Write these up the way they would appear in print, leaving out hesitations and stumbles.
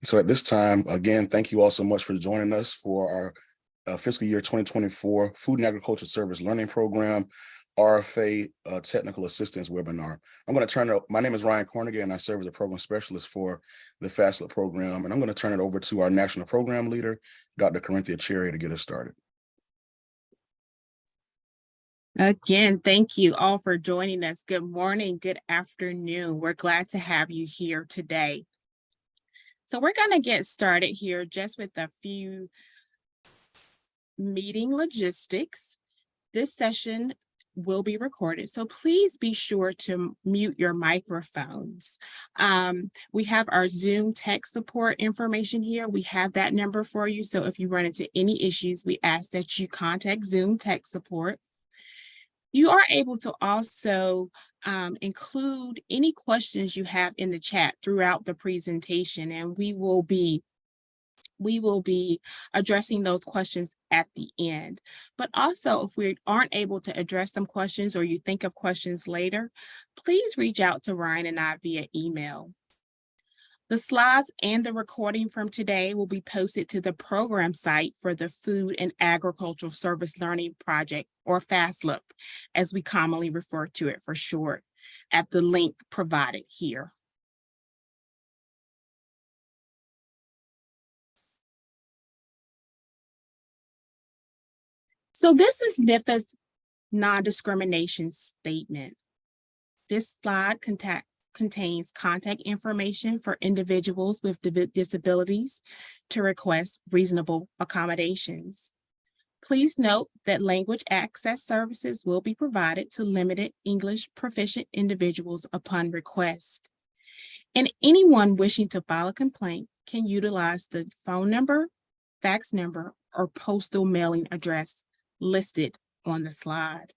So at this time, again, thank you all so much for joining us for our fiscal year 2024 Food and Agriculture Service Learning Program, RFA Technical Assistance webinar. I'm going to turn it over. My name is Ryan Cornigan, and I serve as a program specialist for the FASLP program. And I'm going to turn it over to our national program leader, Dr. Carinthia, to get us started. Again, thank you all for joining us. Good morning, good afternoon. We're glad to have you here today. So we're going to get started here just with a few meeting logistics. This session will be recorded, so please be sure to mute your microphones. We have our Zoom tech support information here. We have that number for you, so if you run into any issues, we ask that you contact Zoom tech support. You are able to also include any questions you have in the chat throughout the presentation, and we will be addressing those questions at the end. But also, if we aren't able to address some questions or you think of questions later, please reach out to Ryan and I via email. The slides and the recording from today will be posted to the program site for the Food and Agricultural Service Learning Project, or FASLP, as we commonly refer to it for short, at the link provided here. So this is NIFA's non-discrimination statement. This slide contains contact information for individuals with disabilities to request reasonable accommodations. Please note that language access services will be provided to limited English proficient individuals upon request. And anyone wishing to file a complaint can utilize the phone number, fax number, or postal mailing address listed on the slide.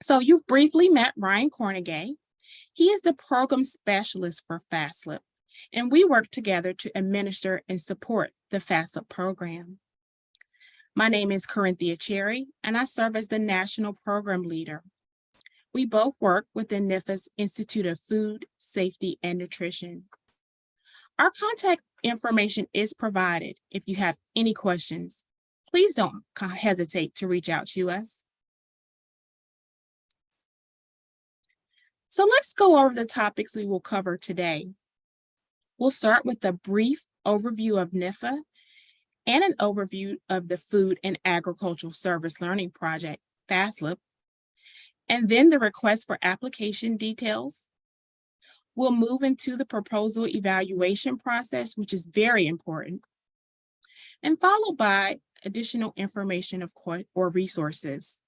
So you've briefly met Ryan Cornigan. He is the program specialist for FASLP, and we work together to administer and support the FASLP program. My name is Carinthia Cherry, and I serve as the national program leader. We both work within NIFA's Institute of Food, Safety, and Nutrition. Our contact information is provided. If you have any questions, please don't hesitate to reach out to us. So let's go over the topics we will cover today. We'll start with a brief overview of NIFA and an overview of the Food and Agricultural Service Learning Project, FASLP, and then the request for application details. We'll move into the proposal evaluation process, which is very important, and followed by additional information or resources.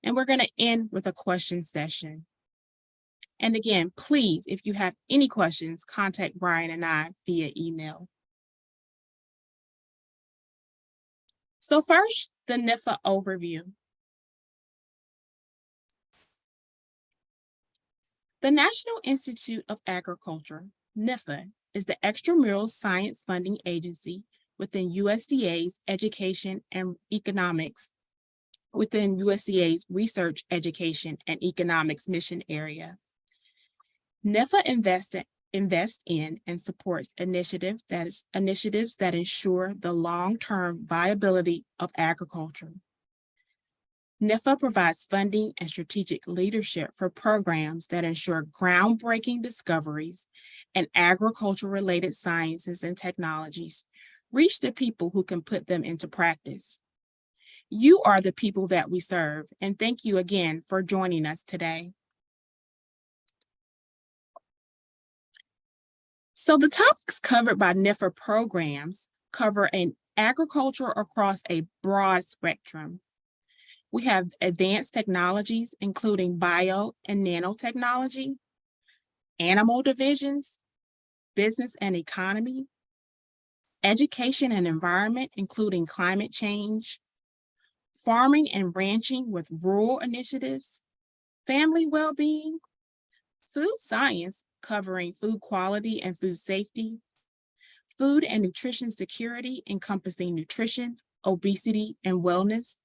And we're going to end with a question session. And again, please, if you have any questions, contact Brian and I via email. So first, the NIFA overview. The National Institute of Agriculture, NIFA, is the extramural science funding agency within USDA's Education and Economics, within USDA's Research, Education, and Economics mission area. NIFA invests in and supports initiatives that ensure the long-term viability of agriculture. NIFA provides funding and strategic leadership for programs that ensure groundbreaking discoveries and agriculture-related sciences and technologies reach the people who can put them into practice. You are the people that we serve, and thank you again for joining us today. So the topics covered by NIFA programs cover an agriculture across a broad spectrum. We have advanced technologies, including bio and nanotechnology, animal divisions, business and economy, education and environment, including climate change, farming and ranching with rural initiatives, family well-being, food science covering food quality and food safety, food and nutrition security encompassing nutrition, obesity, and wellness,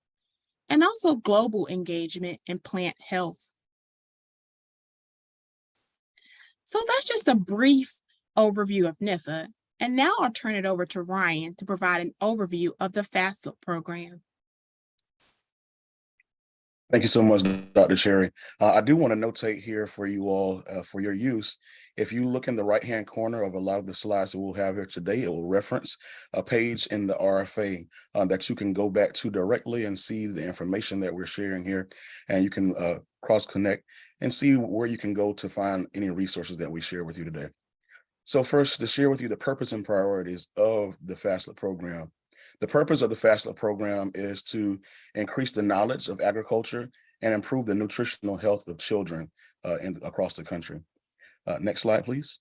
and also global engagement in plant health. So that's just a brief overview of NIFA. And now I'll turn it over to Ryan to provide an overview of the FASLP program. Thank you so much, Dr. Cherry. I do want to notate here for you all, for your use, if you look in the right-hand corner of a lot of the slides that we'll have here today, it will reference a page in the RFA that you can go back to directly and see the information that we're sharing here. And you can cross-connect and see where you can go to find any resources that we share with you today. So first, to share with you the purpose and priorities of the FASLP program. The purpose of the FASLP program is to increase the knowledge of agriculture and improve the nutritional health of children across the country. Next slide, please.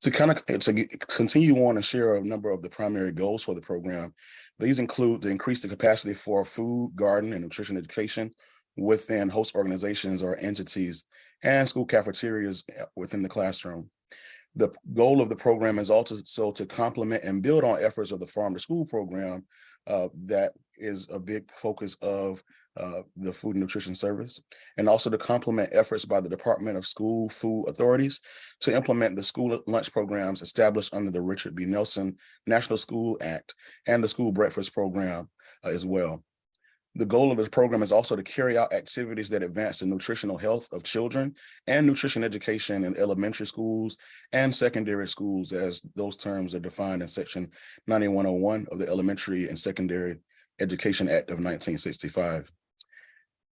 To continue on and share a number of the primary goals for the program, these include to increase the capacity for food, garden, and nutrition education within host organizations or entities and school cafeterias within the classroom. The goal of the program is also to complement and build on efforts of the farm to school program that is a big focus of the food and nutrition service, and also to complement efforts by the Department of School Food Authorities to implement the school lunch programs established under the Richard B. Nelson National School Act and the school breakfast program as well. The goal of this program is also to carry out activities that advance the nutritional health of children and nutrition education in elementary schools and secondary schools, as those terms are defined in Section 9101 of the Elementary and Secondary Education Act of 1965.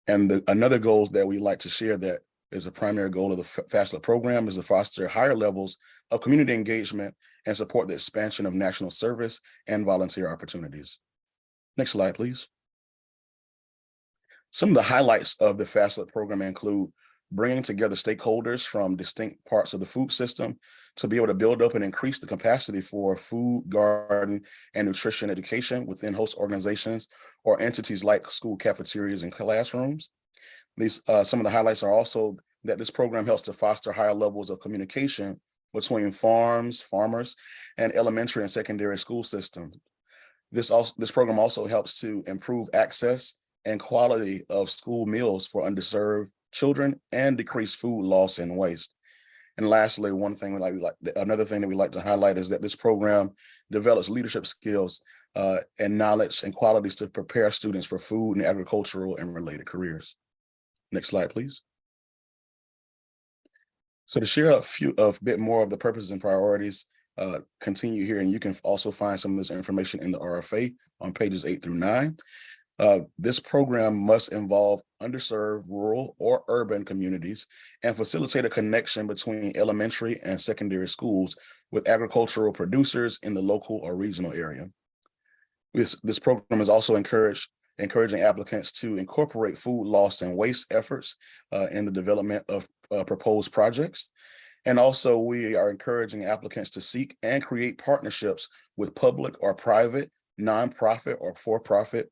And another goal that we like to share that is a primary goal of the FASLP program is to foster higher levels of community engagement and support the expansion of national service and volunteer opportunities. Next slide, please. Some of the highlights of the FASLP program include bringing together stakeholders from distinct parts of the food system to be able to build up and increase the capacity for food, garden, and nutrition education within host organizations or entities like school cafeterias and classrooms. These some of the highlights are also that this program helps to foster higher levels of communication between farmers, and elementary and secondary school systems. This program also helps to improve access and quality of school meals for underserved children and decrease food loss and waste. And lastly, another thing that we like to highlight is that this program develops leadership skills and knowledge and qualities to prepare students for food and agricultural and related careers. Next slide, please. So to share a bit more of the purposes and priorities, continue here, and you can also find some of this information in the RFA on pages 8 through 9. This program must involve underserved rural or urban communities and facilitate a connection between elementary and secondary schools with agricultural producers in the local or regional area. This program is also encouraging applicants to incorporate food loss and waste efforts in the development of proposed projects. And also we are encouraging applicants to seek and create partnerships with public or private, nonprofit or for-profit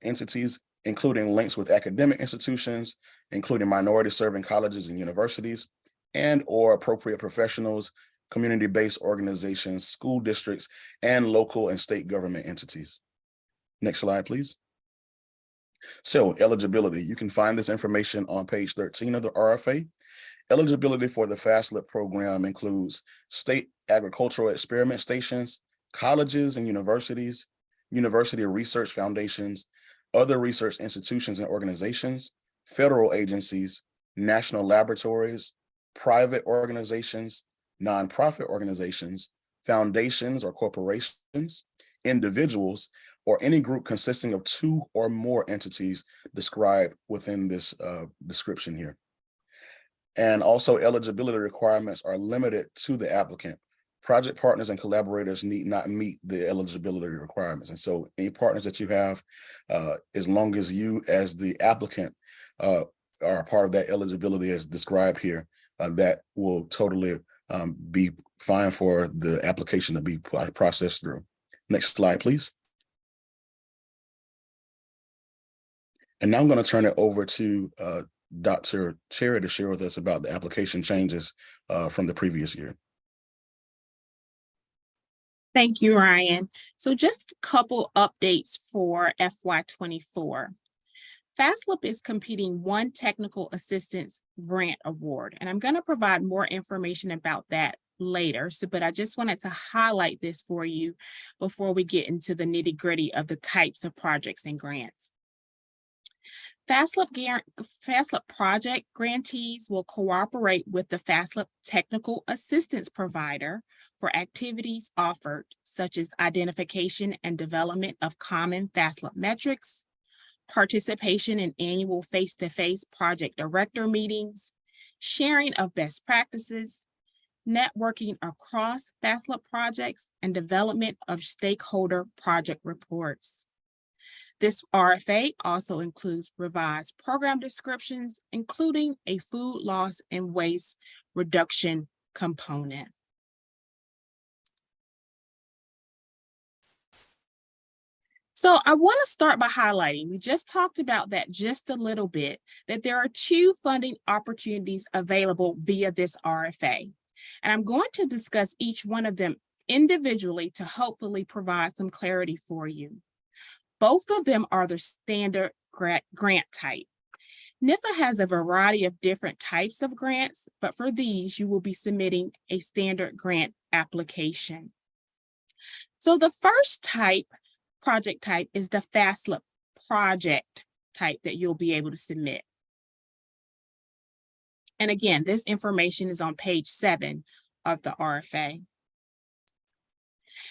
entities, including links with academic institutions, including minority-serving colleges and universities, and or appropriate professionals, community-based organizations, school districts, and local and state government entities. Next slide, please. So eligibility, you can find this information on page 13 of the RFA. Eligibility for the FASLP program includes state agricultural experiment stations, colleges and universities, university research foundations, other research institutions and organizations, federal agencies, national laboratories, private organizations, nonprofit organizations, foundations or corporations, individuals, or any group consisting of 2 or more entities described within this description here. And also eligibility requirements are limited to the applicant. Project partners and collaborators need not meet the eligibility requirements. And so any partners that you have, as long as you as the applicant are a part of that eligibility as described here, that will totally be fine for the application to be processed through. Next slide, please. And now I'm going to turn it over to Dr. Cherry to share with us about the application changes from the previous year. Thank you, Ryan. So just a couple updates for FY24. FASLP is competing one technical assistance grant award, and I'm going to provide more information about that later. But I just wanted to highlight this for you before we get into the nitty-gritty of the types of projects and grants. FASLP project grantees will cooperate with the FASLP technical assistance provider for activities offered, such as identification and development of common FASLP metrics, participation in annual face-to-face project director meetings, sharing of best practices, networking across FASLP projects, and development of stakeholder project reports. This RFA also includes revised program descriptions, including a food loss and waste reduction component. So I want to start by highlighting, we just talked about that just a little bit, that there are two funding opportunities available via this RFA. And I'm going to discuss each one of them individually to hopefully provide some clarity for you. Both of them are the standard grant type. NIFA has a variety of different types of grants, but for these, you will be submitting a standard grant application. So the first project type is the FASLP project type that you'll be able to submit. And again, this information is on page 7 of the RFA.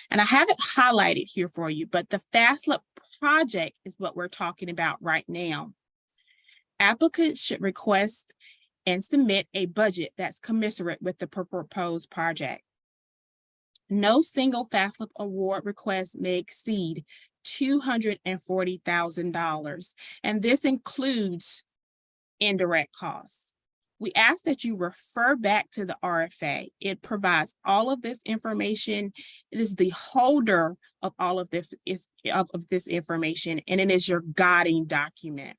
And I have it highlighted here for you, but the FASLP project is what we're talking about right now. Applicants should request and submit a budget that's commensurate with the proposed project. No single FASLP award request may exceed $240,000, and this includes indirect costs. We ask that you refer back to the RFA. It provides all of this information. It is the holder of all of this information, and it is your guiding document.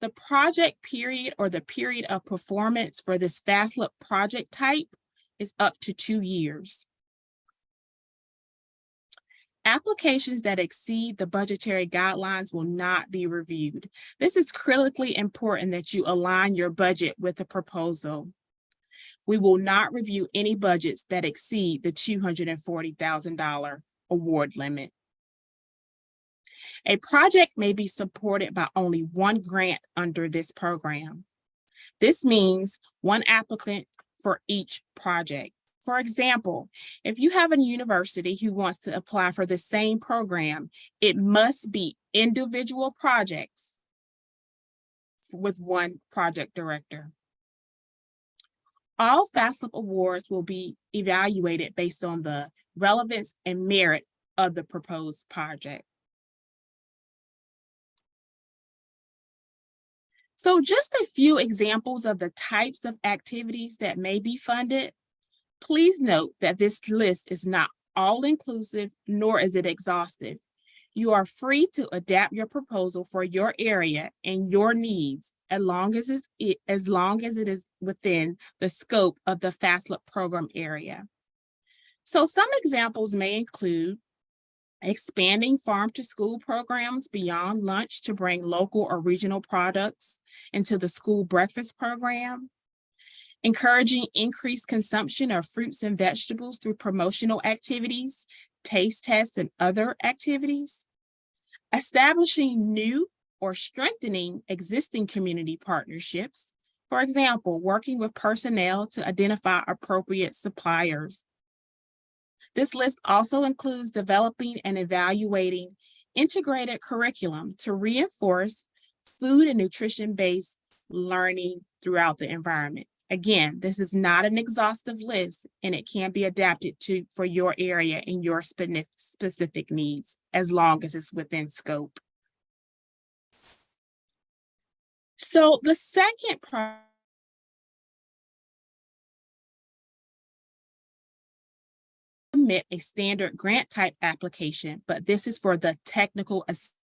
The project period or the period of performance for this FASLP project type is up to 2 years. Applications that exceed the budgetary guidelines will not be reviewed. This is critically important that you align your budget with the proposal. We will not review any budgets that exceed the $240,000 award limit. A project may be supported by only one grant under this program. This means one applicant for each project. For example, if you have a university who wants to apply for the same program, it must be individual projects with one project director. All FASLP awards will be evaluated based on the relevance and merit of the proposed project. So just a few examples of the types of activities that may be funded. Please note that this list is not all-inclusive, nor is it exhaustive. You are free to adapt your proposal for your area and your needs as long as it is within the scope of the FASLP program area. So some examples may include expanding farm-to-school programs beyond lunch to bring local or regional products into the school breakfast program, encouraging increased consumption of fruits and vegetables through promotional activities, taste tests, and other activities, establishing new or strengthening existing community partnerships, for example, working with personnel to identify appropriate suppliers. This list also includes developing and evaluating integrated curriculum to reinforce food and nutrition-based learning throughout the environment. Again, this is not an exhaustive list, and it can be adapted for your area and your specific needs as long as it's within scope. So the second submit a standard grant type application, but this is for the technical assistance.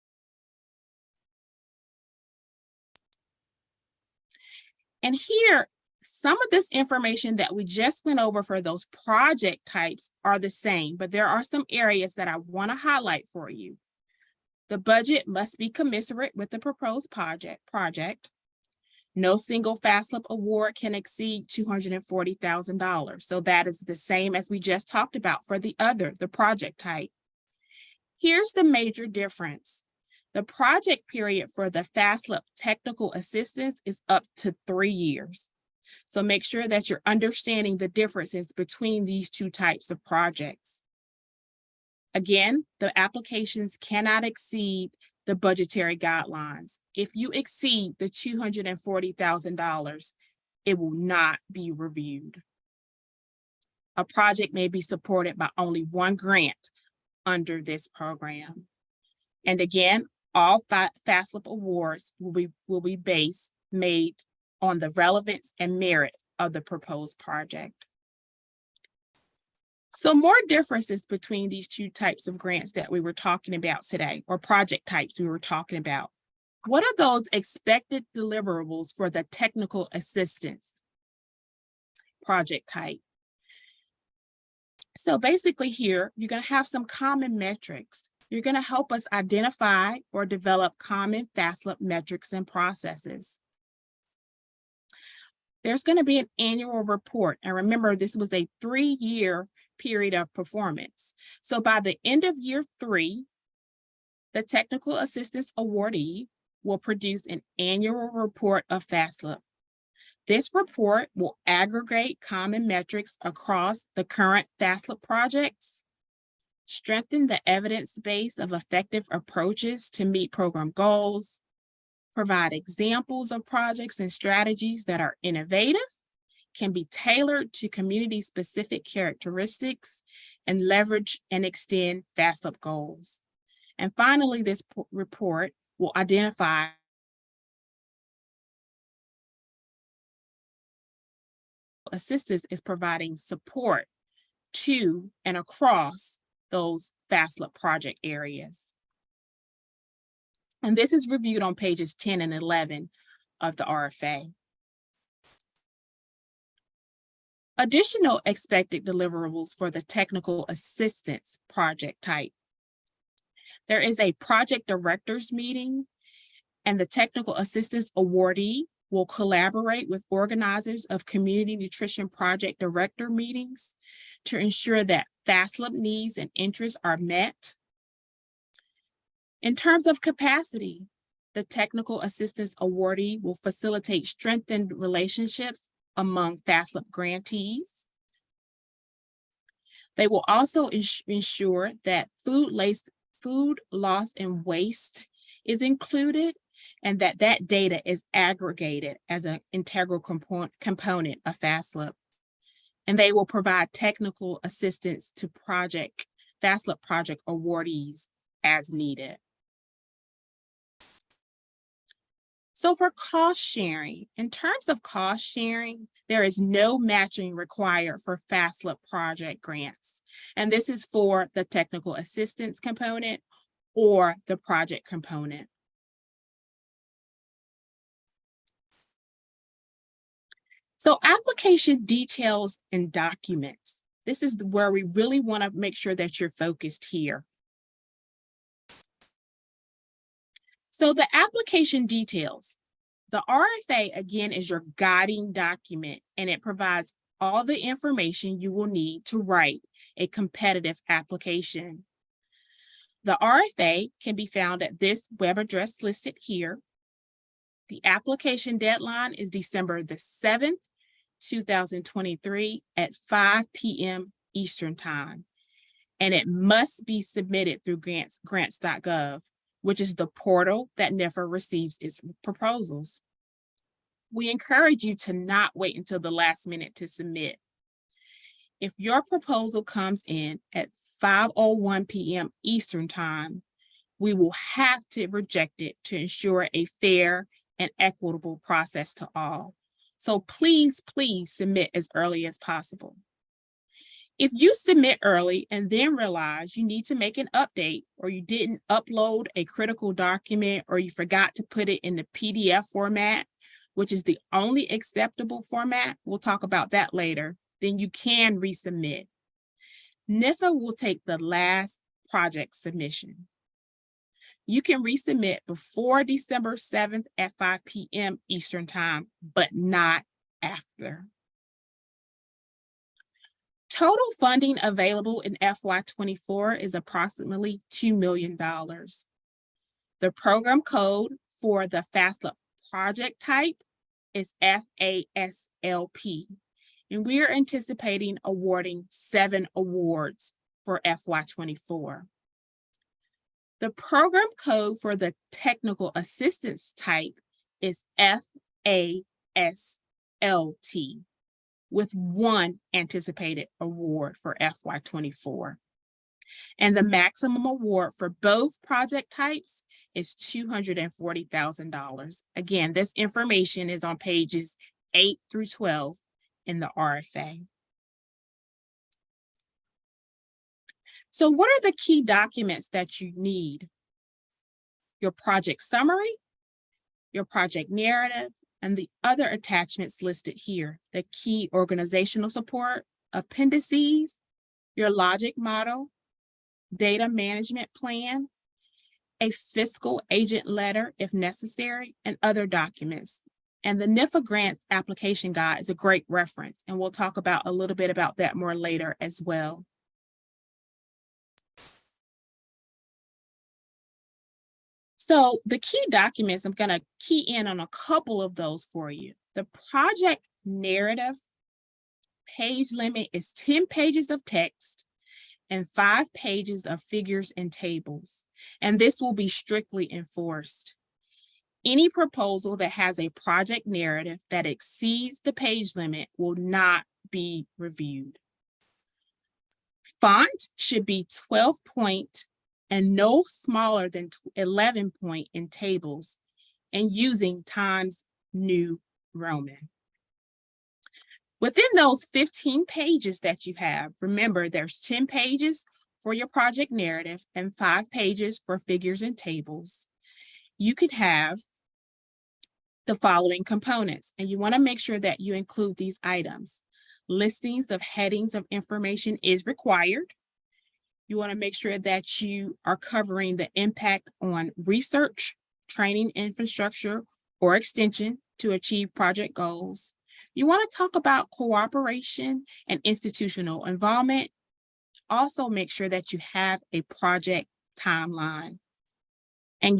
And here, Some of this information that we just went over for those project types are the same, but there are some areas that I want to highlight for you. The budget must be commensurate with the proposed project. No single FASLP award can exceed $240,000. So that is the same as we just talked about for the project type. Here's the major difference. The project period for the FASLP Technical Assistance is up to 3 years. So make sure that you're understanding the differences between these two types of projects. Again, the applications cannot exceed the budgetary guidelines. If you exceed the $240,000, it will not be reviewed. A project may be supported by only one grant under this program. And again, all FASLP awards will be made on the relevance and merit of the proposed project. So more differences between these two types of grants that we were talking about today, or project types we were talking about. What are those expected deliverables for the technical assistance project type? So basically here, you're going to have some common metrics. You're going to help us identify or develop common FASLP metrics and processes. There's going to be an annual report. And remember, this was a 3-year period of performance. So by the end of year 3, the technical assistance awardee will produce an annual report of FASLP. This report will aggregate common metrics across the current FASLP projects, strengthen the evidence base of effective approaches to meet program goals, provide examples of projects and strategies that are innovative, can be tailored to community-specific characteristics, and leverage and extend FASLP goals. And finally, this report will identify assistance is providing support to and across those FASLP project areas. And this is reviewed on pages 10 and 11 of the RFA. Additional expected deliverables for the technical assistance project type. There is a project directors meeting, and the technical assistance awardee will collaborate with organizers of community nutrition project director meetings to ensure that FASLP needs and interests are met. In terms of capacity, the technical assistance awardee will facilitate strengthened relationships among FASLP grantees. They will also ensure that food loss and waste is included, and that data is aggregated as an integral component of FASLP. And they will provide technical assistance to FASLP project awardees as needed. So for cost sharing, in terms of cost sharing, there is no matching required for FASLP project grants. And this is for the technical assistance component or the project component. So application details and documents. This is where we really want to make sure that you're focused here. So the application details. The RFA, again, is your guiding document, and it provides all the information you will need to write a competitive application. The RFA can be found at this web address listed here. The application deadline is December the 7th, 2023 at 5 p.m. Eastern Time, and it must be submitted through grants.gov, which is the portal that NIFA receives its proposals. We encourage you to not wait until the last minute to submit. If your proposal comes in at 5:01 p.m. Eastern Time, we will have to reject it to ensure a fair and equitable process to all. So please submit as early as possible. If you submit early and then realize you need to make an update, or you didn't upload a critical document, or you forgot to put it in the PDF format, which is the only acceptable format, we'll talk about that later, then you can resubmit. NIFA will take the last project submission. You can resubmit before December 7th at 5 p.m. Eastern Time, but not after. Total funding available in FY24 is approximately $2 million. The program code for the FASLP project type is FASLP, and we are anticipating awarding 7 awards for FY24. The program code for the technical assistance type is FASLT, with 1 anticipated award for FY24. And the maximum award for both project types is $240,000. Again, this information is on pages 8 through 12 in the RFA. So what are the key documents that you need? Your project summary, your project narrative, and the other attachments listed here, the key organizational support, appendices, your logic model, data management plan, a fiscal agent letter if necessary, and other documents. And the NIFA grants application guide is a great reference, and we'll talk about a little bit about that more later as well. So the key documents, I'm going to key in on a couple of those for you. The project narrative page limit is 10 pages of text and 5 pages of figures and tables, and this will be strictly enforced. Any proposal that has a project narrative that exceeds the page limit will not be reviewed. Font should be 12 point and no smaller than 11 point in tables, and using Times New Roman. Within those 15 pages that you have, remember there's 10 pages for your project narrative and 5 pages for figures and tables. You could have the following components, and you want to make sure that you include these items. Listings of headings of information is required. You want to make sure that you are covering the impact on research, training infrastructure, or extension to achieve project goals. You want to talk about cooperation and institutional involvement. Also make sure that you have a project timeline. And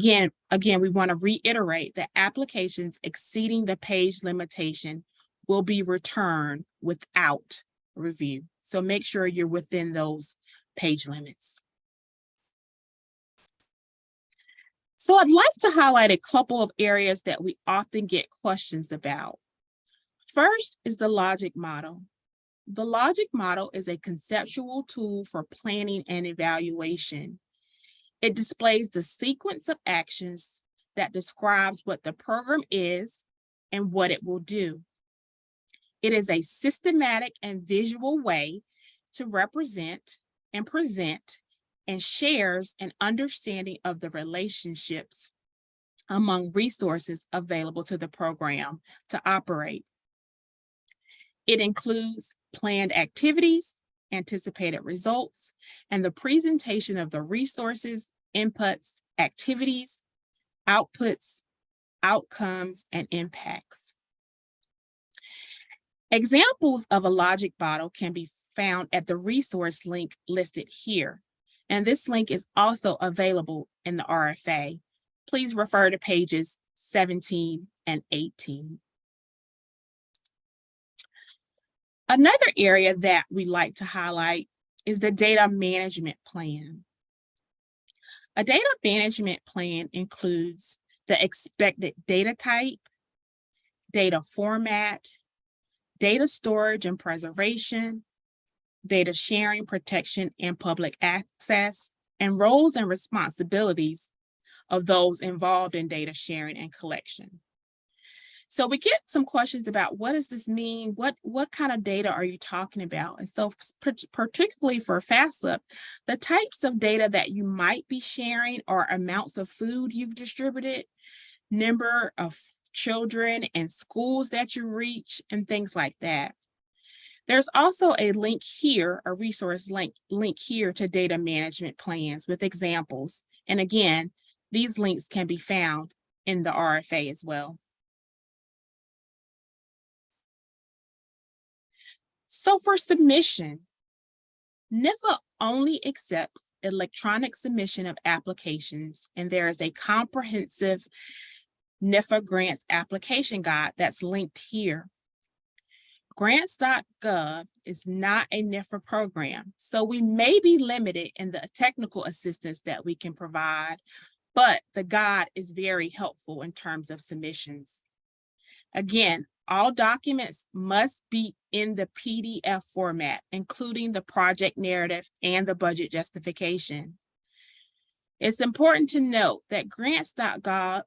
again, we want to reiterate that applications exceeding the page limitation will be returned without review. So make sure you're within those page limits. So I'd like to highlight a couple of areas that we often get questions about. First is the logic model. The logic model is a conceptual tool for planning and evaluation. It displays the sequence of actions that describes what the program is and what it will do. It is a systematic and visual way to represent and present and shares an understanding of the relationships among resources available to the program to operate. It includes planned activities, anticipated results, and the presentation of the resources, inputs, activities, outputs, outcomes, and impacts. Examples of a logic model can be found at the resource link listed here, and this link is also available in the RFA. Please refer to pages 17 and 18. Another area that we like to highlight is the data management plan. A data management plan includes the expected data type, data format, data storage and preservation, data sharing, protection, and public access, and roles and responsibilities of those involved in data sharing and collection. So we get some questions about what does this mean? What kind of data are you talking about? And so particularly for FASLP, the types of data that you might be sharing are amounts of food you've distributed, number of children and schools that you reach and things like that. There's also a link here, a resource link here to data management plans with examples. And again, these links can be found in the RFA as well. So for submission, NIFA only accepts electronic submission of applications, and there is a comprehensive NIFA grants application guide that's linked here. Grants.gov is not a NIFA program, so we may be limited in the technical assistance that we can provide, but the guide is very helpful in terms of submissions. Again, all documents must be in the PDF format, including the project narrative and the budget justification. It's important to note that grants.gov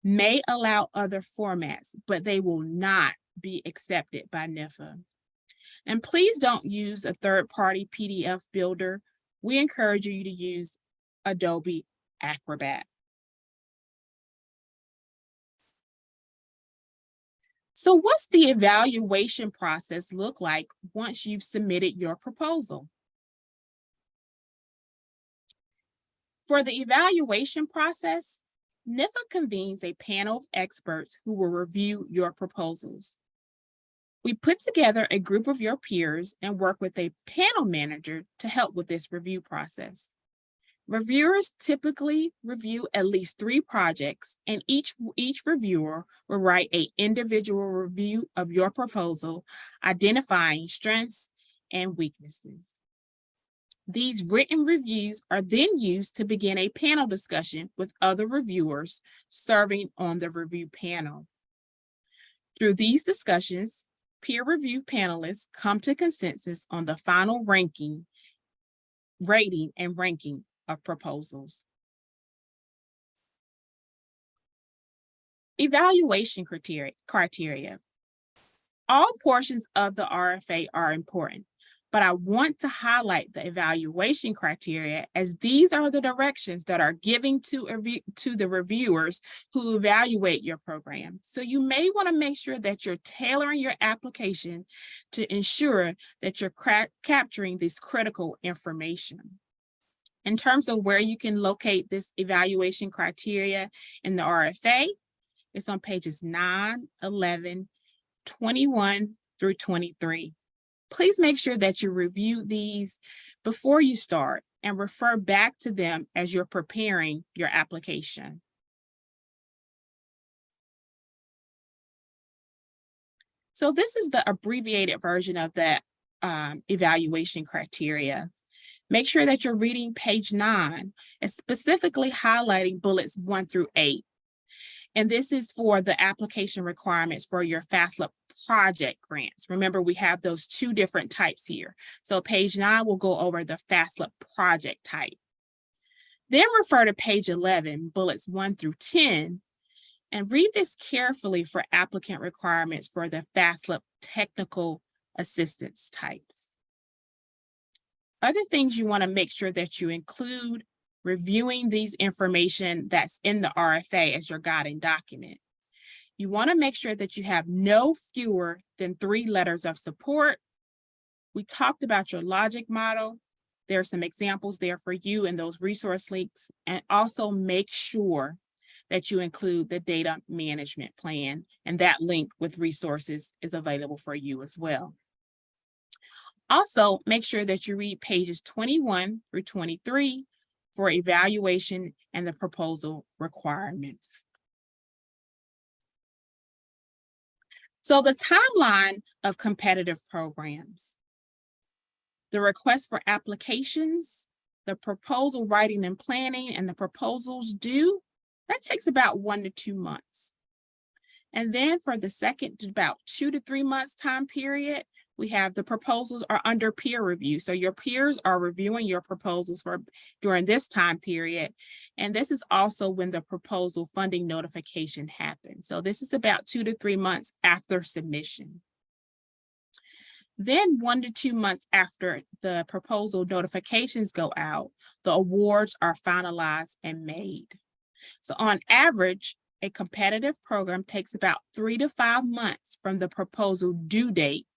may allow other formats, but they will not be accepted by NIFA. And please don't use a third-party PDF builder. We encourage you to use Adobe Acrobat. So what's the evaluation process look like once you've submitted your proposal? For the evaluation process, NIFA convenes a panel of experts who will review your proposals. We put together a group of your peers and work with a panel manager to help with this review process. Reviewers typically review at least 3 projects, and each reviewer will write an individual review of your proposal, identifying strengths and weaknesses. These written reviews are then used to begin a panel discussion with other reviewers serving on the review panel. Through these discussions, peer review panelists come to consensus on the final rating and ranking of proposals. Evaluation criteria. All portions of the RFA are important, but I want to highlight the evaluation criteria as these are the directions that are given to the reviewers who evaluate your program. So you may want to make sure that you're tailoring your application to ensure that you're capturing this critical information. In terms of where you can locate this evaluation criteria in the RFA, it's on pages 9, 11, 21 through 23. Please make sure that you review these before you start and refer back to them as you're preparing your application. So this is the abbreviated version of that evaluation criteria. Make sure that you're reading page 9 and specifically highlighting bullets 1 through 8. And this is for the application requirements for your FASLP project grants. Remember, we have those 2 different types here. So page 9 will go over the FASLP project type. Then refer to page 11, bullets 1 through 10, and read this carefully for applicant requirements for the FASLP technical assistance types. Other things you want to make sure that you include: reviewing these information that's in the RFA as your guiding document. You want to make sure that you have no fewer than 3 letters of support. We talked about your logic model. There are some examples there for you in those resource links. And also make sure that you include the data management plan, and that link with resources is available for you as well. Also, make sure that you read pages 21 through 23 for evaluation and the proposal requirements. So the timeline of competitive programs: the request for applications, the proposal writing and planning, and the proposals due, that takes about 1 to 2 months. And then for the second, about 2 to 3 months time period, we have the proposals are under peer review. So your peers are reviewing your proposals during this time period. And this is also when the proposal funding notification happens. So this is about 2 to 3 months after submission. Then 1 to 2 months after the proposal notifications go out, the awards are finalized and made. So on average, A competitive program takes about 3 to 5 months from the proposal due date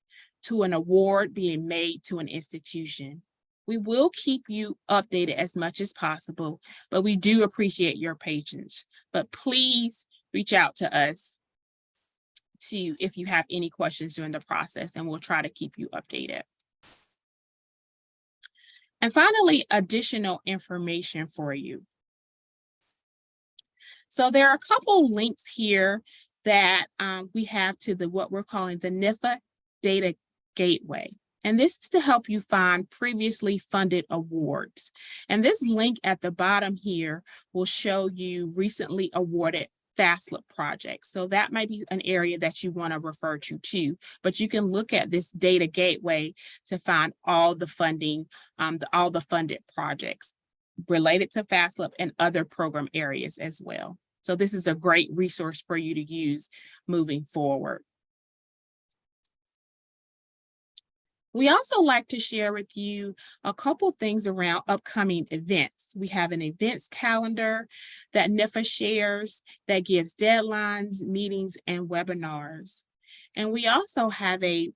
to an award being made to an institution. We will keep you updated as much as possible, but we do appreciate your patience. But please reach out to us if you have any questions during the process, and we'll try to keep you updated. And finally, additional information for you. So there are a couple links here that we have to what we're calling the NIFA Data Gateway. And this is to help you find previously funded awards. And this link at the bottom here will show you recently awarded FASLP projects. So that might be an area that you want to refer to too, but you can look at this data gateway to find all the funding, all the funded projects related to FASLP and other program areas as well. So this is a great resource for you to use moving forward. We also like to share with you a couple things around upcoming events. We have an events calendar that NIFA shares that gives deadlines, meetings, and webinars. And we also have a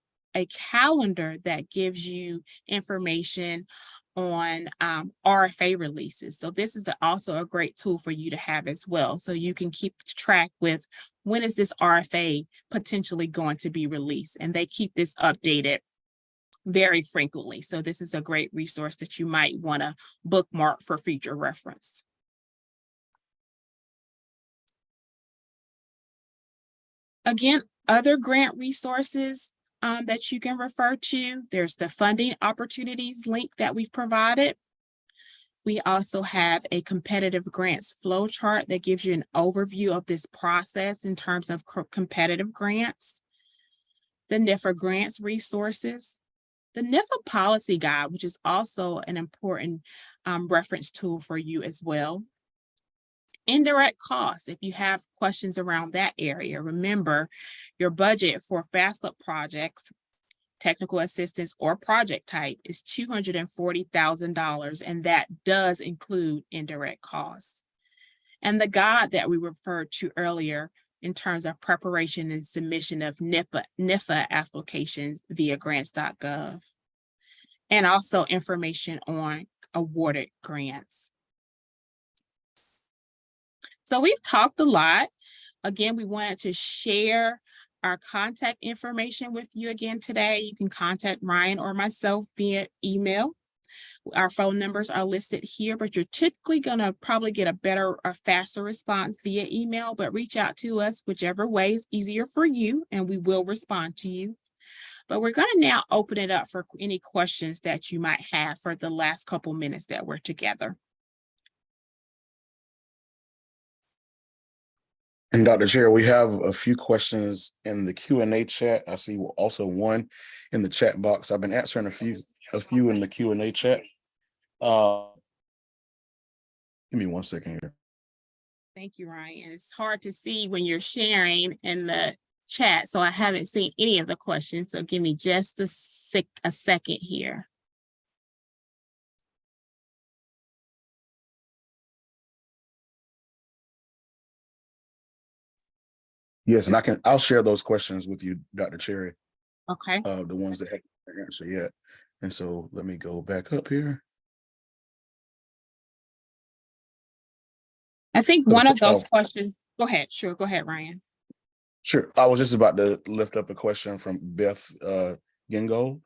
calendar that gives you information on RFA releases. So this is also a great tool for you to have as well. So you can keep track with when is this RFA potentially going to be released, and they keep this updated very frequently. So this is a great resource that you might want to bookmark for future reference. Again, other grant resources that you can refer to. There's the funding opportunities link that we've provided. We also have a competitive grants flow chart that gives you an overview of this process in terms of competitive grants. The NIFA grants resources. The NIFA policy guide, which is also an important reference tool for you as well. Indirect costs, if you have questions around that area. Remember, your budget for FASLP projects, technical assistance, or project type is $240,000, and that does include indirect costs. And the guide that we referred to earlier in terms of preparation and submission of NIFA applications via grants.gov, and also information on awarded grants. So we've talked a lot. Again, we wanted to share our contact information with you again today. You can contact Ryan or myself via email. Our phone numbers are listed here, but you're typically going to probably get a better or faster response via email, but reach out to us whichever way is easier for you, and we will respond to you. But we're going to now open it up for any questions that you might have for the last couple minutes that we're together. And Dr. Chair, we have a few questions in the Q&A chat. I see also one in the chat box. I've been answering a few in the Q&A chat. Give me 1 second here. Thank you, Ryan. It's hard to see when you're sharing in the chat, so I haven't seen any of the questions. So give me just a second here. Yes, and I'll share those questions with you, Dr. Cherry. Okay. The ones that haven't answered yet. And so let me go back up here. I think one of those questions, go ahead. Sure, go ahead, Ryan. Sure. I was just about to lift up a question from Beth Gingo.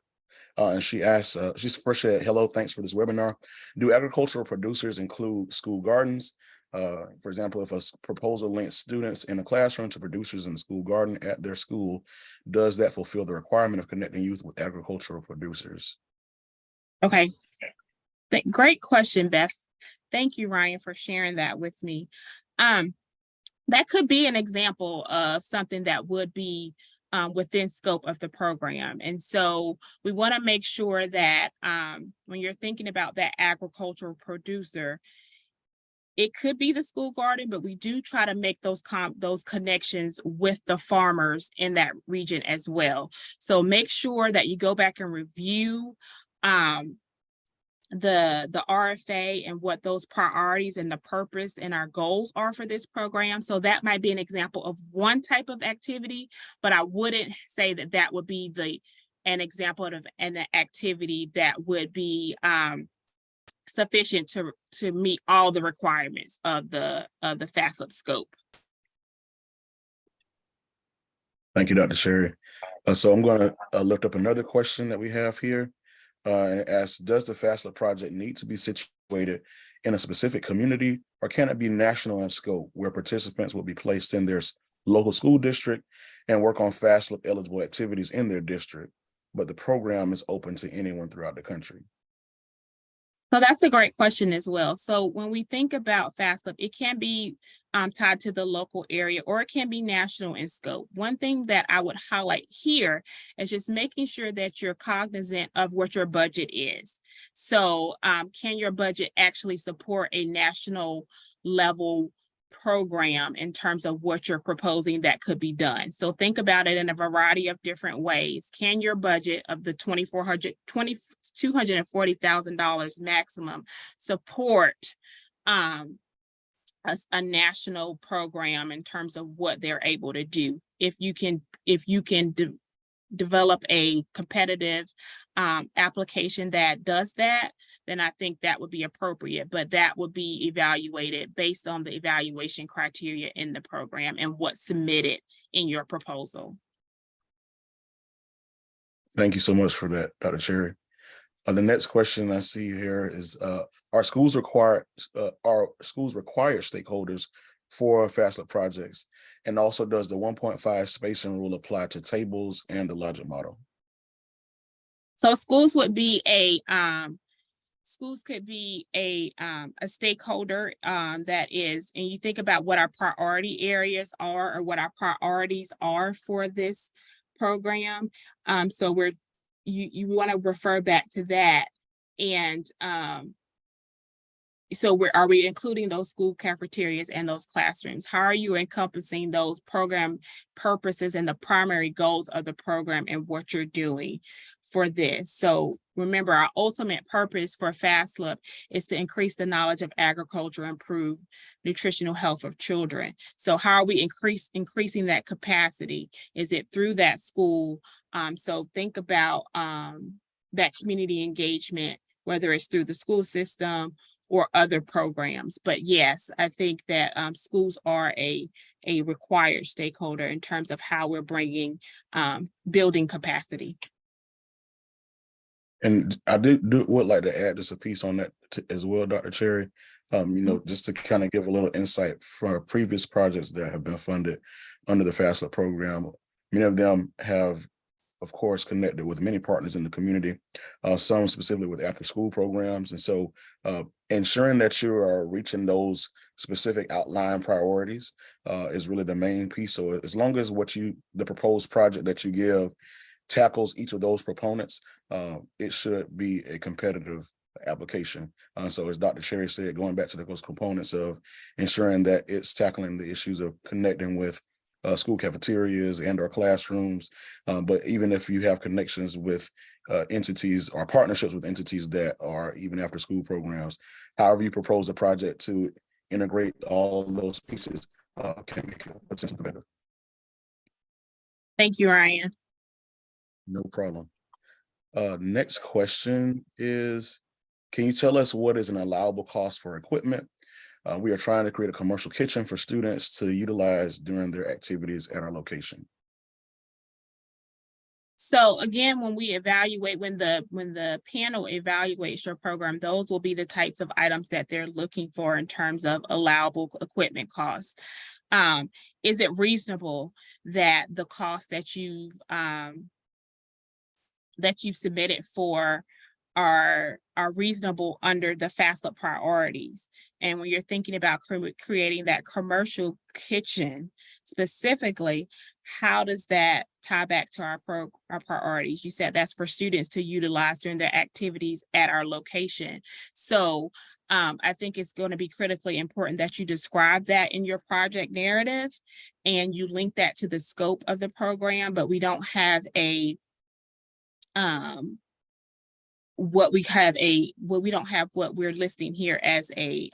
And she asked, she's first said, hello, thanks for this webinar. Do agricultural producers include school gardens? For example, if a proposal links students in a classroom to producers in the school garden at their school, does that fulfill the requirement of connecting youth with agricultural producers? Okay. Great question, Beth. Thank you, Ryan, for sharing that with me. That could be an example of something that would be within scope of the program. And so we want to make sure that when you're thinking about that agricultural producer, it could be the school garden, but we do try to make those connections with the farmers in that region as well. So make sure that you go back and review the RFA and what those priorities and the purpose and our goals are for this program. So that might be an example of one type of activity, but I wouldn't say that that would be an example of an activity that would be sufficient to meet all the requirements of the FASLP scope. Thank you, Dr. Sherry. So I'm going to lift up another question that we have here. And it asks, does the FASLP project need to be situated in a specific community, or can it be national in scope, where participants will be placed in their local school district and work on FASLP eligible activities in their district, but the program is open to anyone throughout the country? So that's a great question as well. So when we think about FASLP, it can be tied to the local area, or it can be national in scope. One thing that I would highlight here is just making sure that you're cognizant of what your budget is. So can your budget actually support a national level program in terms of what you're proposing that could be done? So think about it in a variety of different ways. Can your budget of the $240,000 maximum support a national program in terms of what they're able to do? If you can develop a competitive application that does that, then I think that would be appropriate, but that would be evaluated based on the evaluation criteria in the program and what's submitted in your proposal. Thank you so much for that, Dr. Cherry. The next question I see here is, are schools required stakeholders for FASLP projects? And also, does the 1.5 spacing rule apply to tables and the logic model? So schools would be could be a stakeholder that is, and you think about what our priority areas are, or what our priorities are for this program. So you want to refer back to that. And so are we including those school cafeterias and those classrooms? How are you encompassing those program purposes and the primary goals of the program and what you're doing for this? So remember, our ultimate purpose for FASLP is to increase the knowledge of agriculture, improve nutritional health of children. So how are we increasing that capacity? Is it through that school? So think about that community engagement, whether it's through the school system or other programs. But yes, I think that schools are a required stakeholder in terms of how we're building capacity. And I would like to add just a piece on that as well, Dr. Cherry. Just to kind of give a little insight from previous projects that have been funded under the FASLP program. Many of them have, of course, connected with many partners in the community, some specifically with after-school programs. And so ensuring that you are reaching those specific outline priorities is really the main piece. So as long as the proposed project that you give tackles each of those proponents, it should be a competitive application. So as Dr. Cherry said, going back to those components of ensuring that it's tackling the issues of connecting with school cafeterias and or classrooms. But even if you have connections with entities or partnerships with entities that are even after school programs, however you propose a project to integrate all those pieces can make it potentially better. Thank you, Ryan. No problem. Next question is, can you tell us what is an allowable cost for equipment? We are trying to create a commercial kitchen for students to utilize during their activities at our location. So again, when we evaluate, when the panel evaluates your program, those will be the types of items that they're looking for in terms of allowable equipment costs. Is it reasonable that the cost that you've submitted for are reasonable under the FASLP priorities? And when you're thinking about creating that commercial kitchen specifically, how does that tie back to our priorities? You said that's for students to utilize during their activities at our location. So I think it's going to be critically important that you describe that in your project narrative and you link that to the scope of the program, but we don't have what we don't have what we're listing here as a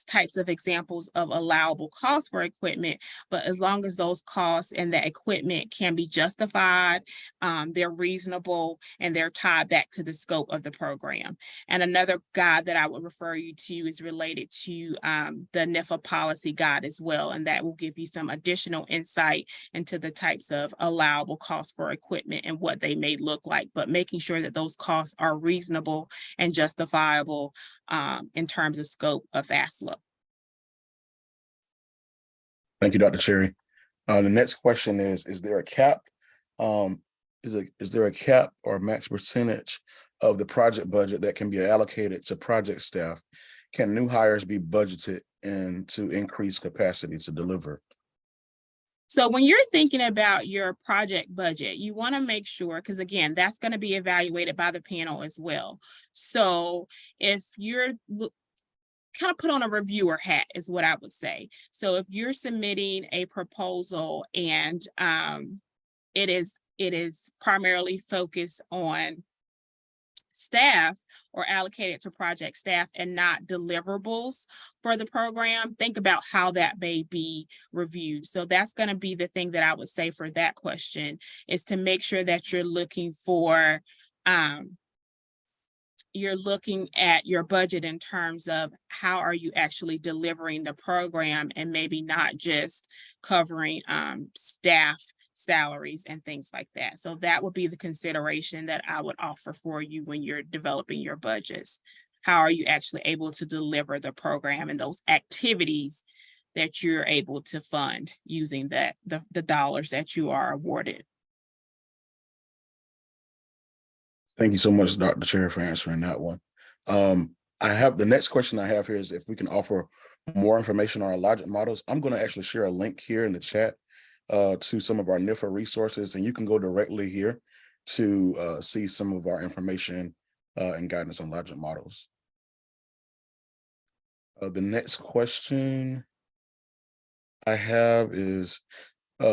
types of examples of allowable costs for equipment, but as long as those costs and that equipment can be justified, they're reasonable, and they're tied back to the scope of the program. And another guide that I would refer you to is related to the NIFA policy guide as well, and that will give you some additional insight into the types of allowable costs for equipment and what they may look like, but making sure that those costs are reasonable and justifiable in terms of scope of FASLP. Thank you, Dr. Cherry. The next question is there a cap? Is there a cap or max percentage of the project budget that can be allocated to project staff? Can new hires be budgeted in to increase capacity to deliver? So when you're thinking about your project budget, you want to make sure, because again, that's going to be evaluated by the panel as well. So if you're kind of put on a reviewer hat is what I would say. So if you're submitting a proposal and it is primarily focused on staff or allocated to project staff and not deliverables for the program, think about how that may be reviewed. So that's going to be the thing that I would say for that question, is to make sure that you're looking for you're looking at your budget in terms of how are you actually delivering the program, and maybe not just covering staff salaries and things like that. So that would be the consideration that I would offer for you when you're developing your budgets. How are you actually able to deliver the program and those activities that you're able to fund using the dollars that you are awarded? Thank you so much, Dr. Cherry, for answering that one. I have the next question I have here is if we can offer more information on our logic models. I'm going to actually share a link here in the chat to some of our NIFA resources, and you can go directly here to see some of our information and guidance on logic models. The next question I have is,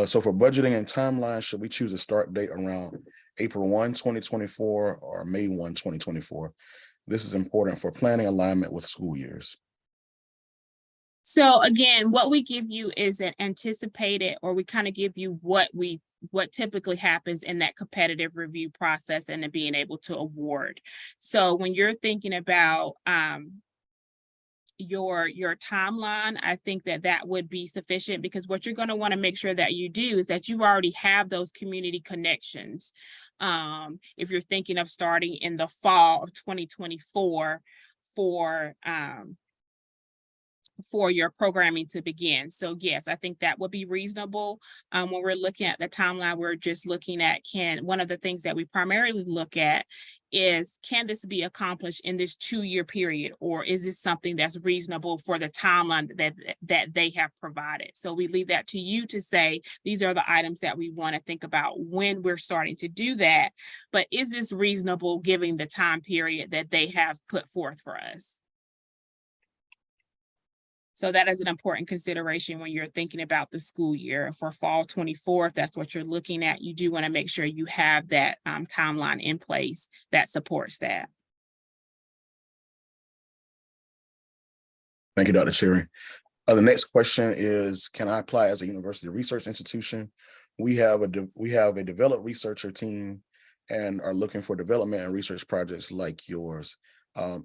so for budgeting and timeline, should we choose a start date around April 1, 2024 or May 1, 2024? This is important for planning alignment with school years. So again, what we give you is an anticipated, or we kind of give you what typically happens in that competitive review process and then being able to award. So when you're thinking about your timeline, I think that would be sufficient, because what you're going to want to make sure that you do is that you already have those community connections. If you're thinking of starting in the fall of 2024 for your programming to begin. So yes, I think that would be reasonable. When we're looking at the timeline, we're just looking at one of the things that we primarily look at is, can this be accomplished in this 2-year period, or is this something that's reasonable for the timeline that they have provided? So we leave that to you to say, these are the items that we want to think about when we're starting to do that, but is this reasonable given the time period that they have put forth for us? So that is an important consideration when you're thinking about the school year. For fall 24, if that's what you're looking at, you do want to make sure you have that timeline in place that supports that. Thank you, Dr. Cherry. The next question is, can I apply as a university research institution? We have a developed researcher team and are looking for development and research projects like yours.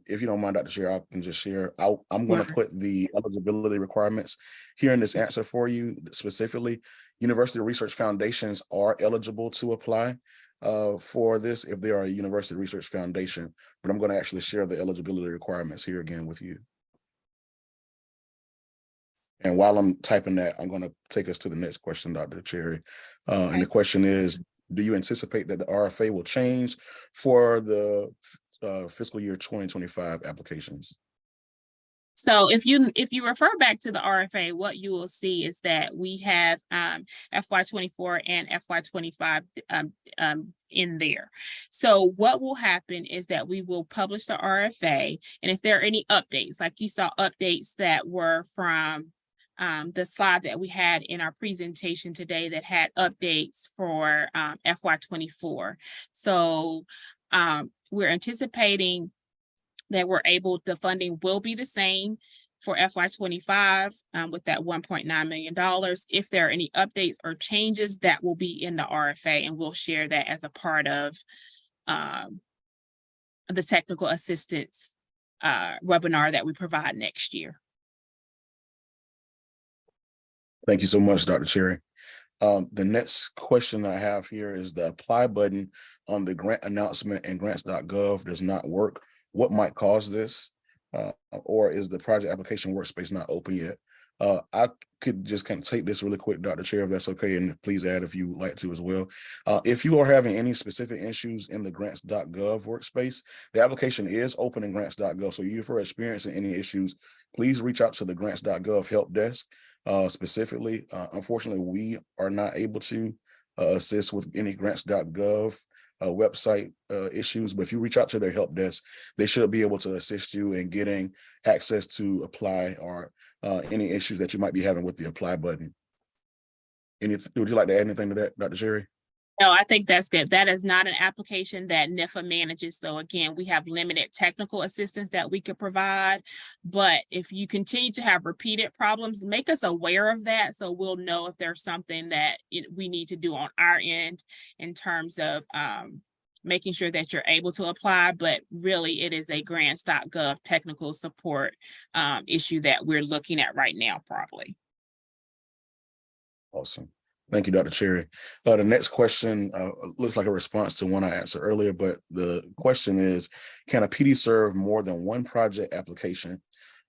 If you don't mind, Dr. Cherry, I can just share. I'm going to put the eligibility requirements here in this answer for you specifically. University Research Foundations are eligible to apply for this if they are a University Research Foundation, but I'm going to actually share the eligibility requirements here again with you. And while I'm typing that, I'm going to take us to the next question, Dr. Cherry. And the question is, do you anticipate that the RFA will change for the fiscal year 2025 applications? So if you refer back to the RFA, what you will see is that we have FY24 and FY25 in there. So what will happen is that we will publish the RFA, and if there are any updates, like you saw updates that were from the slide that we had in our presentation today that had updates for FY24. So we're anticipating that the funding will be the same for FY25 with that $1.9 million. If there are any updates or changes, that will be in the RFA, and we'll share that as a part of the technical assistance webinar that we provide next year. Thank you so much, Dr. Cherry. The next question I have here is the apply button on the grant announcement and grants.gov does not work. What might cause this? Or is the project application workspace not open yet? I could just kind of take this really quick, Dr. Chair, if that's okay, and please add if you would like to as well. If you are having any specific issues in the grants.gov workspace, the application is open in grants.gov. So if you're experiencing any issues, please reach out to the grants.gov help desk specifically. Unfortunately, we are not able to assist with any grants.gov website issues, but if you reach out to their help desk, they should be able to assist you in getting access to apply or any issues that you might be having with the apply button. Would you like to add anything to that, Dr. Cherry? No, I think that's good. That is not an application that NIFA manages. So again, we have limited technical assistance that we could provide. But if you continue to have repeated problems, make us aware of that so we'll know if there's something that we need to do on our end in terms of making sure that you're able to apply. But really, it is a grants.gov technical support issue that we're looking at right now, probably. Awesome. Thank you, Dr. Cherry. The next question looks like a response to one I answered earlier, but the question is, can a PD serve more than one project application?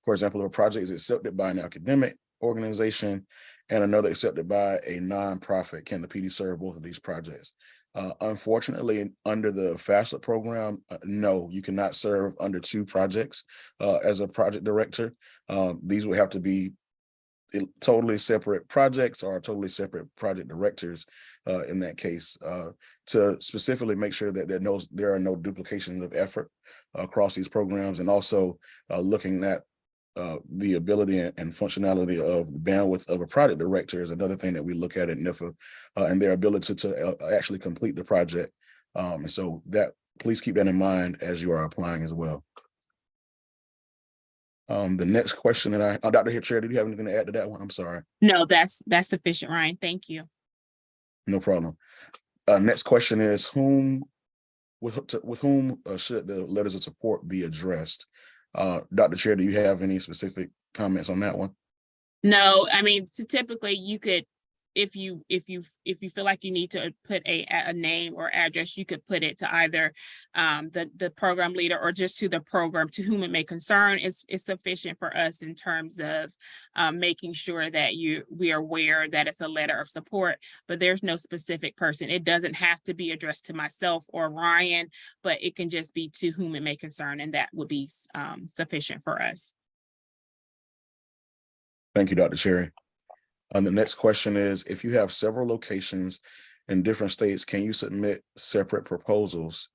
For example, if a project is accepted by an academic organization and another accepted by a nonprofit, can the PD serve both of these projects? Unfortunately, under the FASLP program, no, you cannot serve under two projects as a project director. These would have to be totally separate projects or totally separate project directors in that case, to specifically make sure that there are no duplications of effort across these programs, and also looking at the ability and functionality of the bandwidth of a project director is another thing that we look at NIFA, and their ability to actually complete the project. And so that, please keep that in mind as you are applying as well. The next question that Dr. Chair, did you have anything to add to that one? I'm sorry. No, that's sufficient, Ryan. Thank you. No problem. Next question is, with whom should the letters of support be addressed? Dr. Chair, do you have any specific comments on that one? No, I mean, so typically you could, if you feel like you need to put a name or address, you could put it to either the program leader or just to the program to whom it may concern. Is sufficient for us in terms of making sure that we are aware that it's a letter of support, but there's no specific person. It doesn't have to be addressed to myself or Ryan, but it can just be to whom it may concern, and that would be sufficient for us. Thank you, Dr. Cherry. The next question is, if you have several locations in different states, can you submit separate proposals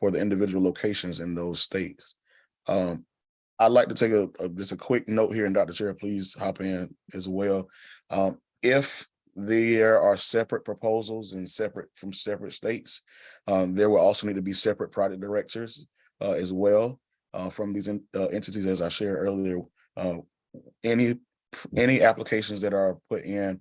for the individual locations in those states? I'd like to take just a quick note here, and Dr. Chair, please hop in as well. If there are separate proposals and from separate states, there will also need to be separate project directors as well from these entities, as I shared earlier. Any applications that are put in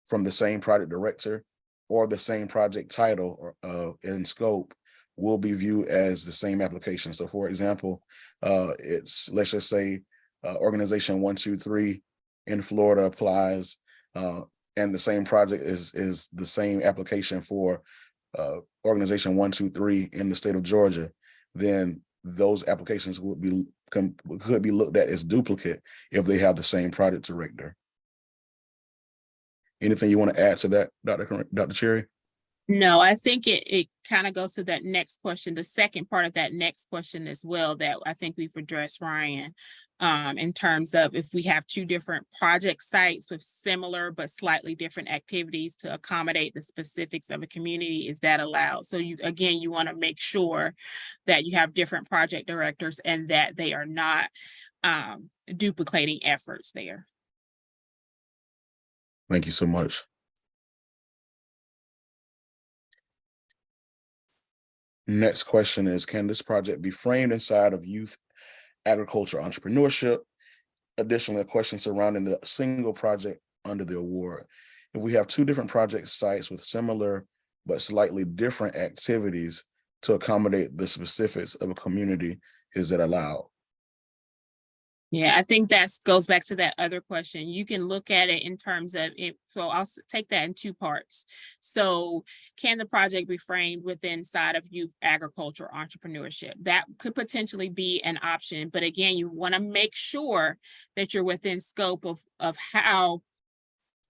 from the same project director or the same project title or in scope will be viewed as the same application. So for example, let's just say organization 123 in Florida applies, and the same project is the same application for organization 123 in the state of Georgia, then those applications could be looked at as duplicate if they have the same project director. Anything you want to add to that, Dr. Cherry? No, I think it kind of goes to that next question, the second part of that next question as well, that I think we've addressed, Ryan, in terms of if we have two different project sites with similar but slightly different activities to accommodate the specifics of a community, is that allowed? So you want to make sure that you have different project directors and that they are not duplicating efforts there. Thank you so much. Next question is, can this project be framed inside of youth agriculture entrepreneurship? Additionally, a question surrounding the single project under the award. If we have two different project sites with similar but slightly different activities to accommodate the specifics of a community, is it allowed? Yeah, I think that goes back to that other question. You can look at it in terms of it. So I'll take that in two parts. So can the project be framed within inside of youth agriculture entrepreneurship? That could potentially be an option. But again, you want to make sure that you're within scope of how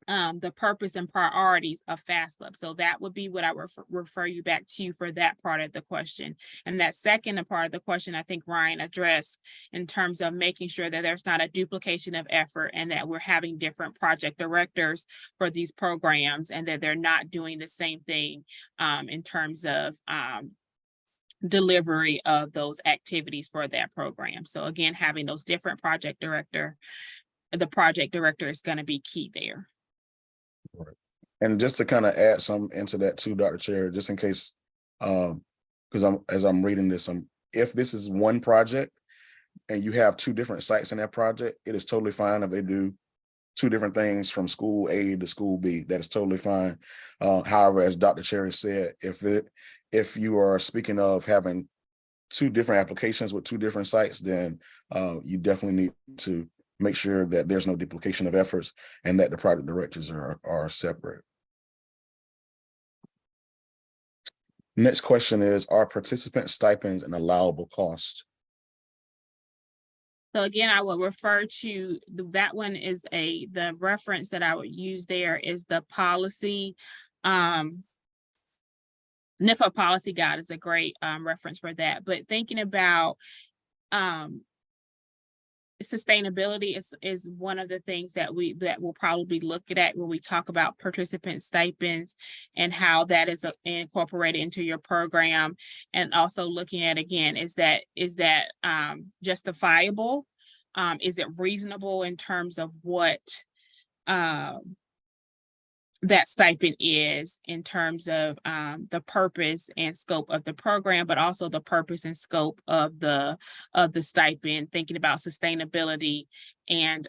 the purpose and priorities of FASLP. So that would be what I refer you back to for that part of the question. And that second part of the question, I think Ryan addressed in terms of making sure that there's not a duplication of effort and that we're having different project directors for these programs and that they're not doing the same thing in terms of delivery of those activities for that program. So again, having those different project director, the project director is going to be key there. Right. And just to kind of add some into that too, Dr. Chair, just in case, because as I'm reading this, if this is one project and you have two different sites in that project, it is totally fine if they do two different things from school A to school B. That is totally fine. However, as Dr. Cherry said, if you are speaking of having two different applications with two different sites, then you definitely need to make sure that there's no duplication of efforts and that the project directors are separate. Next question is, are participant stipends an allowable cost? So again, I will refer to that one is the reference that I would use there is the policy. NIFA policy guide is a great reference for that. But thinking about sustainability is one of the things that we'll probably be looking at when we talk about participant stipends and how that is incorporated into your program, and also looking at again, is that justifiable? Is it reasonable in terms of what that stipend is in terms of the purpose and scope of the program, but also the purpose and scope of the stipend, thinking about sustainability and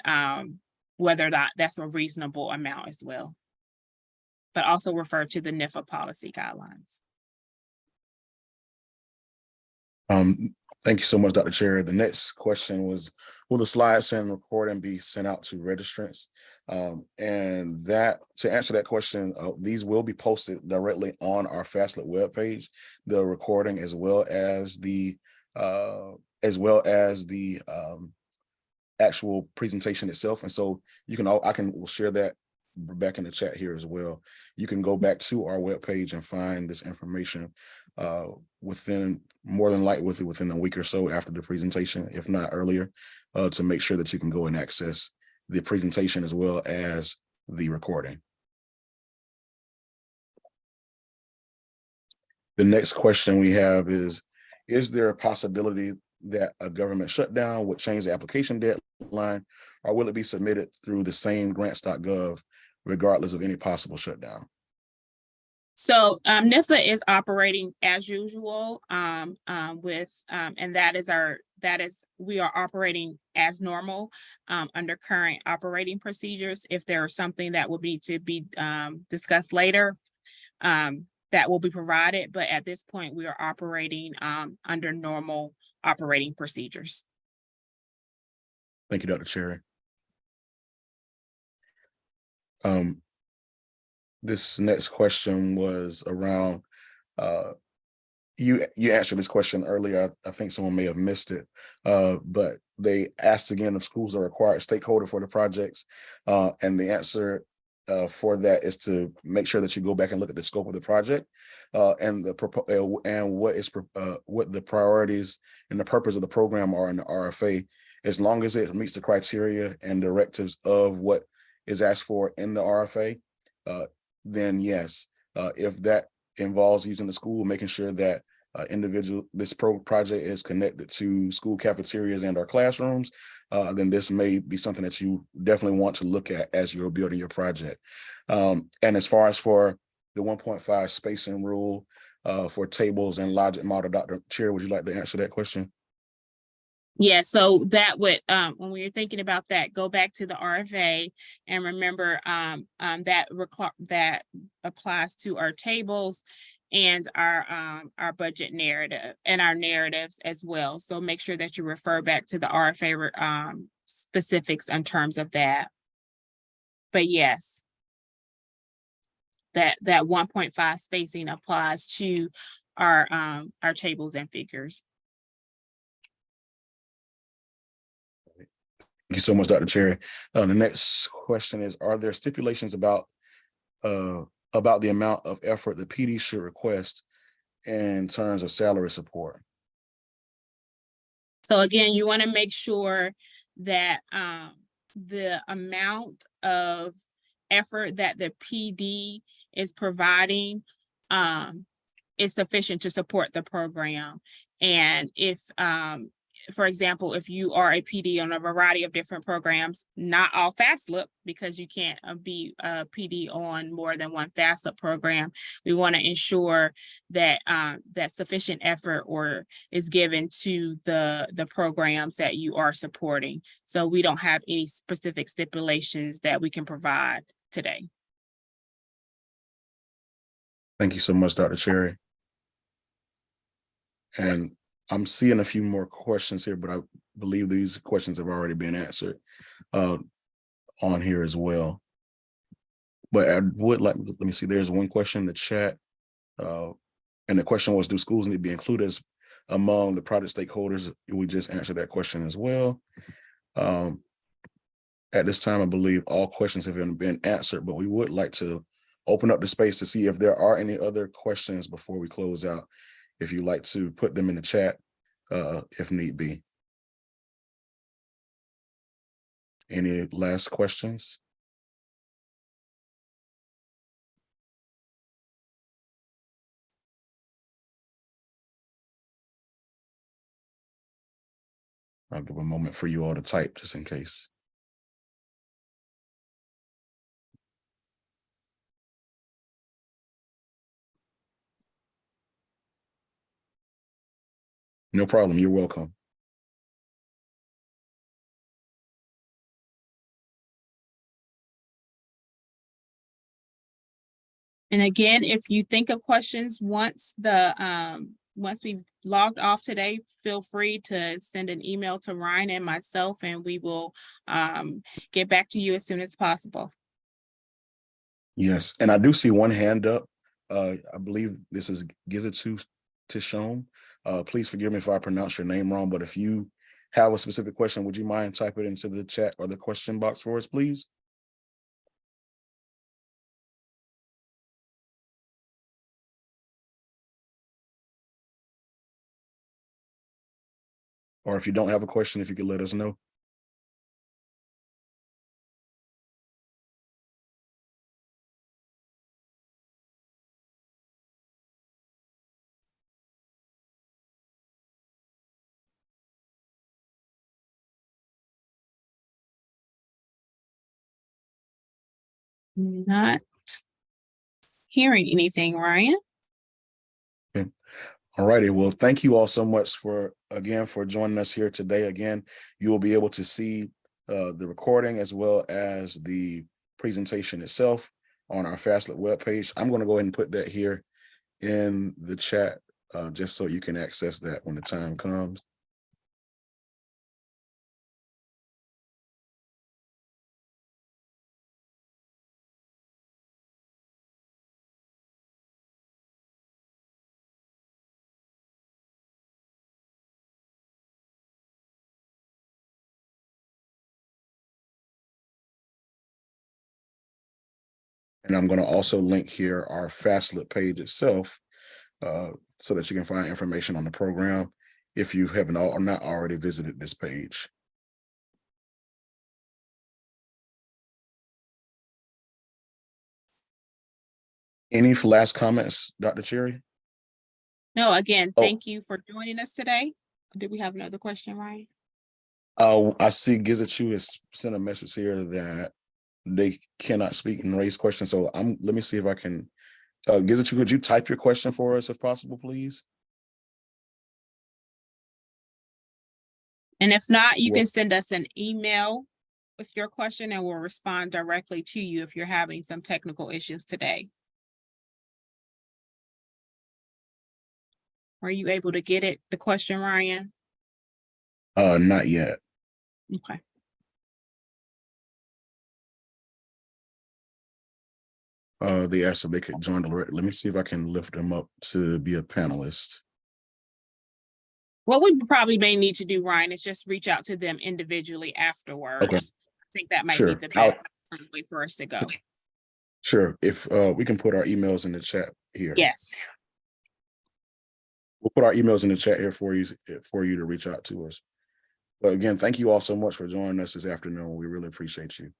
whether or not that's a reasonable amount as well. But also refer to the NIFA policy guidelines. Thank you so much, Dr. Chair. The next question was, will the slides and recording be sent out to registrants? And that, to answer that question, these will be posted directly on our FASLP webpage, the recording as well as the actual presentation itself. And so you can, we'll share that back in the chat here as well. You can go back to our webpage and find this information within within a week or so after the presentation, if not earlier, to make sure that you can go and access the presentation as well as the recording. The next question we have is there a possibility that a government shutdown would change the application deadline, or will it be submitted through the same grants.gov regardless of any possible shutdown? So NIFA is operating as usual and we are operating as normal under current operating procedures. If there is something that will be to be discussed later, that will be provided. But at this point, we are operating under normal operating procedures. Thank you, Dr. Cherry. This next question was around, you answered this question earlier. I think someone may have missed it, but they asked again if schools are a required stakeholder for the projects. And the answer for that is to make sure that you go back and look at the scope of the project and what the priorities and the purpose of the program are in the RFA. As long as it meets the criteria and directives of what is asked for in the RFA, then yes, if that involves using the school, making sure that this project is connected to school cafeterias and our classrooms, then this may be something that you definitely want to look at as you're building your project. And as far as for the 1.5 spacing rule, for tables and logic model. Dr. Cherry, would you like to answer that question? Yeah, so that would, when we were thinking about that, go back to the RFA and remember that applies to our tables and our budget narrative and our narratives as well. So make sure that you refer back to the RFA specifics in terms of that. But yes, that 1.5 spacing applies to our tables and figures. Thank you so much, Dr. Cherry. The next question is, are there stipulations about the amount of effort the PD should request in terms of salary support? So again, you want to make sure that the amount of effort that the PD is providing is sufficient to support the program. And if for example, if you are a PD on a variety of different programs, not all FASLP, because you can't be a PD on more than one FASLP program, we want to ensure that that sufficient effort is given to the programs that you are supporting. So we don't have any specific stipulations that we can provide today. Thank you so much, Dr. Cherry. And I'm seeing a few more questions here, but I believe these questions have already been answered on here as well. But I would like, let me see, there's one question in the chat. And the question was, do schools need to be included as among the project stakeholders? We just answered that question as well. At this time, I believe all questions have been answered, but we would like to open up the space to see if there are any other questions before we close out. If you'd like to put them in the chat, if need be. Any last questions? I'll give a moment for you all to type just in case. No problem. You're welcome. And again, if you think of questions once we've logged off today, feel free to send an email to Ryan and myself, and we will get back to you as soon as possible. Yes, and I do see one hand up. I believe this is Gizitu Tishon. Please forgive me if I pronounce your name wrong, but if you have a specific question, would you mind typing it into the chat or the question box for us, please? Or if you don't have a question, if you could let us know. Not hearing anything, Ryan. Okay. All righty. Well, thank you all so much for joining us here today. Again, you will be able to see the recording as well as the presentation itself on our FASLP webpage. I'm going to go ahead and put that here in the chat just so you can access that when the time comes. And I'm going to also link here our FASLP page itself so that you can find information on the program if you haven't or not already visited this page. Any last comments, Dr. Cherry? No, again, thank you for joining us today. Did we have another question, Ryan? I see Gizitu has sent a message here that they cannot speak and raise questions. So let me see if I can Gizzard, could you type your question for us if possible, please? And if not, you Well- can send us an email with your question and we'll respond directly to you if you're having some technical issues today. Are you able to get it, the question, Ryan? Not yet. Okay. They asked if they could join the, let me see if I can lift them up to be a panelist. What we probably may need to do, Ryan, is just reach out to them individually afterwards. Okay. I think that might Sure. be the best way for us to go. Sure. If we can put our emails in the chat here. Yes. We'll put our emails in the chat here for you to reach out to us. But again, thank you all so much for joining us this afternoon. We really appreciate you.